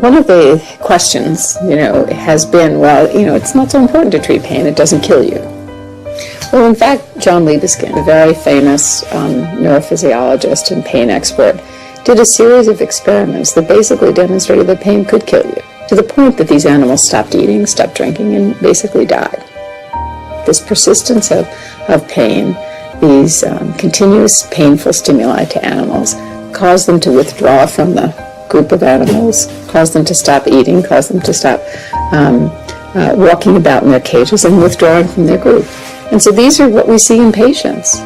One of the questions, has been, well, it's not so important to treat pain, it doesn't kill you. Well, in fact, John Libeskind, a very famous neurophysiologist and pain expert, did a series of experiments that basically demonstrated that pain could kill you, to the point that these animals stopped eating, stopped drinking, and basically died. This persistence of pain, these continuous painful stimuli to animals, caused them to withdraw from the group of animals, caused them to stop eating, caused them to stop walking about in their cages and withdrawing from their group. And so these are what we see in patients.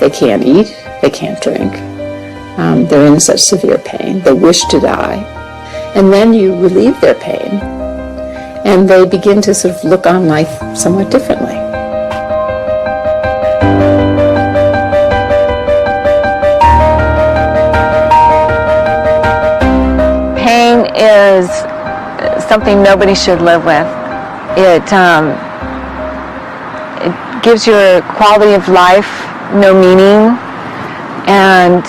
They can't eat, they can't drink, they're in such severe pain, they wish to die. And then you relieve their pain, and they begin to sort of look on life somewhat differently. Pain is something nobody should live with. It gives your quality of life no meaning, and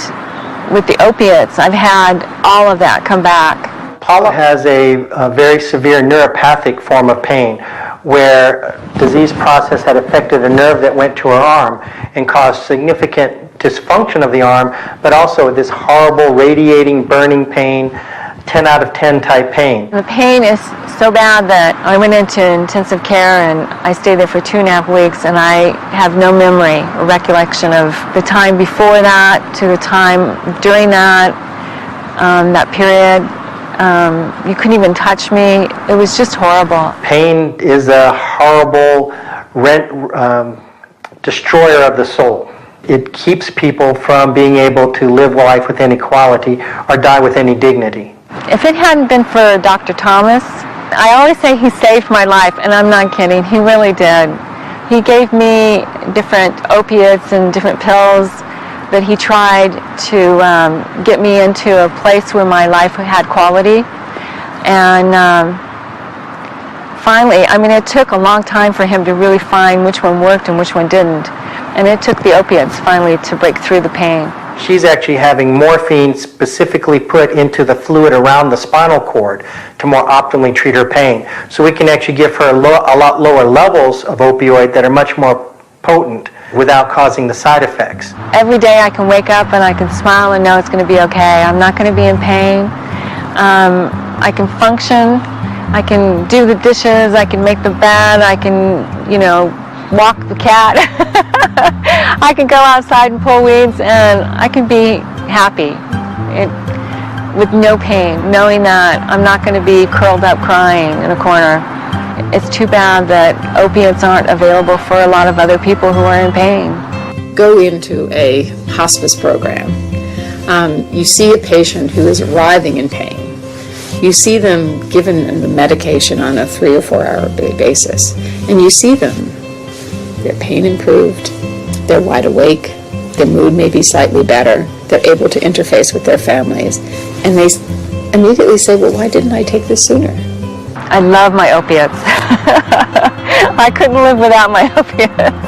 with the opiates, I've had all of that come back. Paula has a very severe neuropathic form of pain where disease process had affected a nerve that went to her arm and caused significant dysfunction of the arm, but also this horrible radiating, burning pain, 10 out of 10 type pain. The pain is so bad that I went into intensive care and I stayed there for 2.5 weeks, and I have no memory or recollection of the time before that to the time during that period. You couldn't even touch me. It was just horrible. Pain is a horrible destroyer of the soul. It keeps people from being able to live life with any quality or die with any dignity. If it hadn't been for Dr. Thomas, I always say he saved my life, and I'm not kidding, he really did. He gave me different opiates and different pills that he tried to get me into a place where my life had quality. And finally, it took a long time for him to really find which one worked and which one didn't. And it took the opiates finally to break through the pain. She's actually having morphine specifically put into the fluid around the spinal cord to more optimally treat her pain. So we can actually give her a lot lower levels of opioid that are much more potent without causing the side effects. Every day I can wake up and I can smile and know it's going to be okay. I'm not going to be in pain. I can function. I can do the dishes. I can make the bed. I can, walk the cat. I can go outside and pull weeds, and I can be happy with no pain, knowing that I'm not going to be curled up crying in a corner. It's too bad that opiates aren't available for a lot of other people who are in pain. Go into a hospice program. You see a patient who is writhing in pain. You see them given the medication on a 3 or 4 hour basis, and you see them. Their pain improved, they're wide awake, their mood may be slightly better, they're able to interface with their families, and they immediately say, well, why didn't I take this sooner? I love my opiates. I couldn't live without my opiates.